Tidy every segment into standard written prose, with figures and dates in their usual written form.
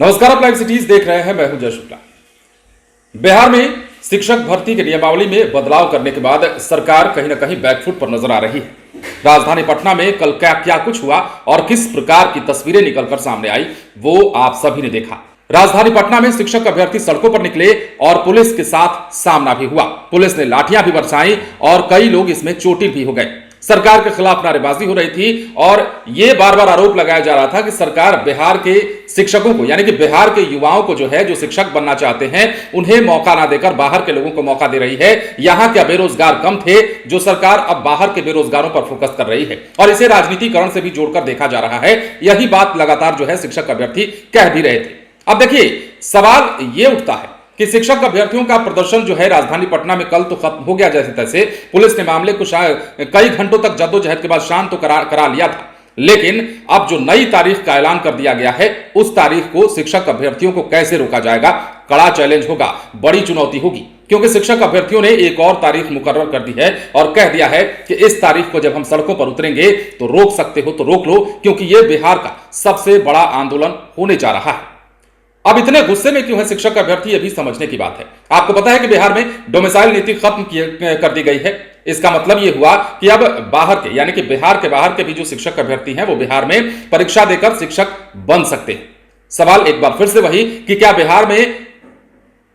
नमस्कार, आप live cities देख रहे हैं। मैं हूं जय शुक्ला। बिहार में शिक्षक भर्ती की नियमावली में बदलाव करने के बाद सरकार कहीं ना कहीं बैकफुट पर नजर आ रही है। राजधानी पटना में कल क्या कुछ हुआ और किस प्रकार की तस्वीरें निकलकर सामने आई, वो आप सभी ने देखा। राजधानी पटना में शिक्षक अभ्यर्थी सड़कों पर निकले और पुलिस के साथ सामना भी हुआ। पुलिस ने लाठियां भी बरसाई और कई लोग इसमें चोटिल भी हो गए। सरकार के खिलाफ नारेबाजी हो रही थी और यह बार बार आरोप लगाया जा रहा था कि सरकार बिहार के शिक्षकों को, यानी कि बिहार के युवाओं को जो शिक्षक बनना चाहते हैं, उन्हें मौका ना देकर बाहर के लोगों को मौका दे रही है। यहां के बेरोजगार कम थे, जो सरकार अब बाहर के बेरोजगारों पर फोकस कर रही है और इसे राजनीतिकरण से भी जोड़कर देखा जा रहा है। यही बात लगातार शिक्षक अभ्यर्थी कह भी रहे थे। अब देखिए, सवाल यह उठता है कि शिक्षक अभ्यर्थियों का प्रदर्शन राजधानी पटना में कल तो खत्म हो गया जैसे तैसे। पुलिस ने मामले को कई घंटों तक जद्दोजहद के बाद शांत तो करा लिया था, लेकिन अब जो नई तारीख का ऐलान कर दिया गया है, उस तारीख को शिक्षक अभ्यर्थियों को कैसे रोका जाएगा, कड़ा चैलेंज होगा, बड़ी चुनौती होगी। क्योंकि शिक्षक अभ्यर्थियों ने एक और तारीख मुकर्रर कर दी है और कह दिया है कि इस तारीख को जब हम सड़कों पर उतरेंगे तो रोक सकते हो तो रोक लो, क्योंकि यह बिहार का सबसे बड़ा आंदोलन होने जा रहा है। अब इतने गुस्से में क्यों है शिक्षक अभ्यर्थी, यह भी समझने की बात है। आपको पता है कि बिहार में डोमिसाइल नीति खत्म कर दी गई है। इसका मतलब यह हुआ कि अब बाहर के, यानी कि बिहार के बाहर के भी जो शिक्षक अभ्यर्थी हैं, वो बिहार में परीक्षा देकर शिक्षक बन सकते हैं। सवाल एक बार फिर से वही कि क्या बिहार में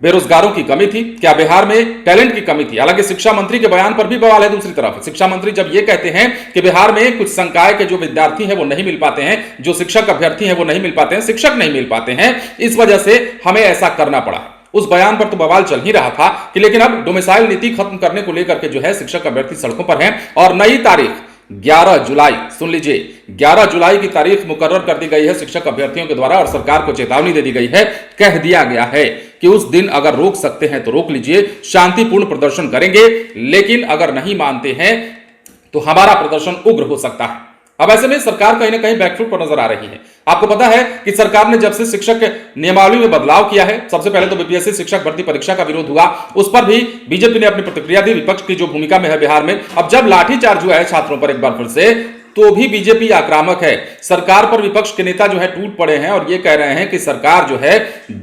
बेरोजगारों की कमी थी, क्या बिहार में टैलेंट की कमी थी? हालांकि शिक्षा मंत्री के बयान पर भी बवाल है। दूसरी तरफ शिक्षा मंत्री जब ये कहते हैं कि बिहार में कुछ संकाय के जो विद्यार्थी हैं वो नहीं मिल पाते हैं, जो शिक्षक अभ्यर्थी हैं वो नहीं मिल पाते हैं, शिक्षक नहीं मिल पाते हैं, इस वजह से हमें ऐसा करना पड़ा। उस बयान पर तो बवाल चल ही रहा था कि लेकिन अब डोमिसाइल नीति खत्म करने को लेकर के शिक्षक अभ्यर्थी सड़कों पर हैं और नई तारीख 11 जुलाई, सुन लीजिए, 11 जुलाई की तारीख मुकर्रर कर दी गई है शिक्षक अभ्यर्थियों के द्वारा और सरकार को चेतावनी दे दी गई है। कह दिया गया है कि उस दिन अगर रोक सकते हैं तो रोक लीजिए, शांतिपूर्ण प्रदर्शन करेंगे, लेकिन अगर नहीं मानते हैं तो हमारा प्रदर्शन उग्र हो सकता है। अब ऐसे में सरकार कहीं ना कहीं बैकफुट पर नजर आ रही है। आपको पता है कि सरकार ने जब से शिक्षक नियमावली में बदलाव किया है, सबसे पहले तो बीपीएससी शिक्षक भर्ती परीक्षा का विरोध हुआ, उस पर भी बीजेपी ने अपनी प्रतिक्रिया दी। विपक्ष की जो भूमिका में है बिहार में, अब जब लाठीचार्ज हुआ है छात्रों पर एक बार फिर से, तो भी बीजेपी आक्रामक है। सरकार पर विपक्ष के नेता टूट पड़े हैं और ये कह रहे हैं कि सरकार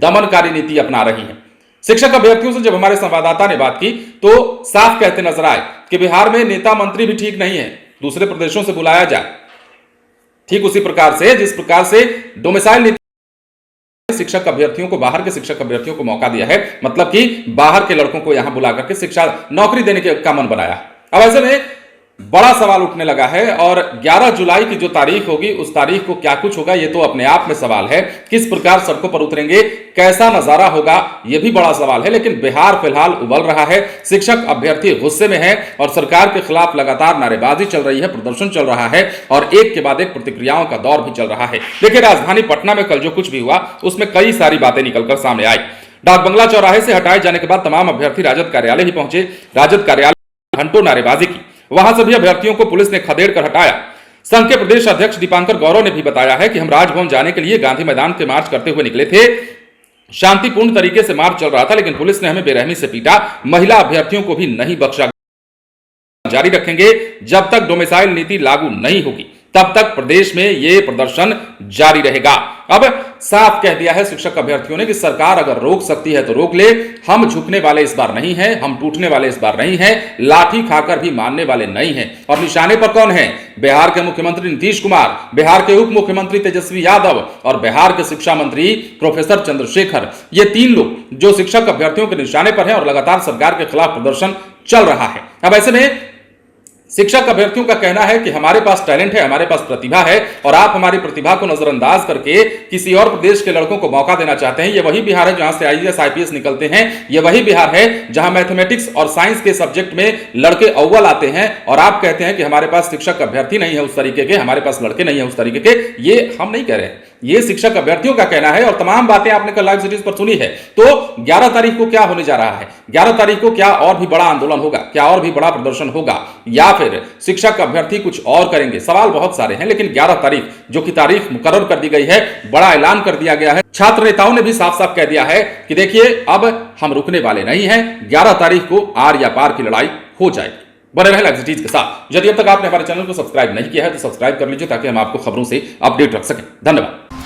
दमनकारी नीति अपना रही है। शिक्षक अभ्यर्थियों से जब हमारे संवाददाता ने बात की तो साफ कहते नजर आए कि बिहार में नेता मंत्री भी ठीक नहीं है, दूसरे प्रदेशों से बुलाया जाए। ठीक उसी प्रकार से जिस प्रकार से डोमिसाइल नीति शिक्षक अभ्यर्थियों को, बाहर के शिक्षक अभ्यर्थियों को मौका दिया है, मतलब कि बाहर के लड़कों को यहां बुला करके शिक्षा नौकरी देने का मन बनाया। अब ऐसे में बड़ा सवाल उठने लगा है और 11 जुलाई की जो तारीख होगी, उस तारीख को क्या कुछ होगा, यह तो अपने आप में सवाल है। किस प्रकार सड़कों पर उतरेंगे, कैसा नजारा होगा, यह भी बड़ा सवाल है। लेकिन बिहार फिलहाल उबल रहा है, शिक्षक अभ्यर्थी गुस्से में है और सरकार के खिलाफ लगातार नारेबाजी चल रही है, प्रदर्शन चल रहा है और एक के बाद एक प्रतिक्रियाओं का दौर भी चल रहा है। देखिए, राजधानी पटना में कल जो कुछ भी हुआ उसमें कई सारी बातें निकलकर सामने आई। डाक बंगला चौराहे से हटाए जाने के बाद तमाम अभ्यर्थी राजद कार्यालय ही पहुंचे। राजद कार्यालय घंटों नारेबाजी की, वहां सभी अभ्यर्थियों को पुलिस ने खदेड़ कर हटाया। संघ के प्रदेश अध्यक्ष दीपांकर गौरव ने भी बताया है कि हम राजभवन जाने के लिए गांधी मैदान के मार्च करते हुए निकले थे। शांतिपूर्ण तरीके से मार्च चल रहा था, लेकिन पुलिस ने हमें बेरहमी से पीटा। महिला अभ्यर्थियों को भी नहीं बख्शा। जारी रखेंगे जब तक डोमिसाइल नीति लागू नहीं होगी, तब तक प्रदेश में यह प्रदर्शन जारी रहेगा। अब साफ कह दिया है शिक्षक अभ्यर्थियों ने कि सरकार अगर रोक सकती है तो रोक ले, हम झुकने वाले इस बार नहीं हैं, हम टूटने वाले इस बार नहीं हैं, लाठी खाकर भी मानने वाले नहीं हैं। और निशाने पर कौन है? बिहार के मुख्यमंत्री नीतीश कुमार, बिहार के उप मुख्यमंत्री तेजस्वी यादव और बिहार के शिक्षा मंत्री प्रोफेसर चंद्रशेखर। ये तीन लोग जो शिक्षक अभ्यर्थियों के निशाने पर हैं और लगातार सरकार के खिलाफ प्रदर्शन चल रहा है। अब ऐसे में शिक्षक अभ्यर्थियों का कहना है कि हमारे पास टैलेंट है, हमारे पास प्रतिभा है और आप हमारी प्रतिभा को नजरअंदाज करके किसी और प्रदेश के लड़कों को मौका देना चाहते हैं। ये वही बिहार है जहां से आईएएस आईपीएस निकलते हैं, ये वही बिहार है जहां मैथमेटिक्स और साइंस के सब्जेक्ट में लड़के अव्वल आते हैं और आप कहते हैं कि हमारे पास शिक्षक अभ्यर्थी नहीं है उस तरीके के, हमारे पास लड़के नहीं है उस तरीके के। ये हम नहीं कह रहे हैं, ये शिक्षक अभ्यर्थियों का कहना है और तमाम बातें आपने कल लाइव सीरीज पर सुनी है। तो 11 तारीख को क्या होने जा रहा है? 11 तारीख को क्या और भी बड़ा आंदोलन होगा, क्या और भी बड़ा प्रदर्शन होगा, या फिर शिक्षक अभ्यर्थी कुछ और करेंगे? सवाल बहुत सारे हैं, लेकिन 11 तारीख जो कि तारीख मुकर्रर कर दी गई है, बड़ा ऐलान कर दिया गया है। छात्र नेताओं ने भी साफ साफ कह दिया है कि देखिए, अब हम रुकने वाले नहीं हैं, 11 तारीख को आर या पार की लड़ाई हो जाएगी। बने रहे लाइव सिटीज के साथ। यदि अब तक आपने हमारे चैनल को सब्सक्राइब नहीं किया है तो सब्सक्राइब कर लीजिए ताकि हम आपको खबरों से अपडेट रख सकें। धन्यवाद।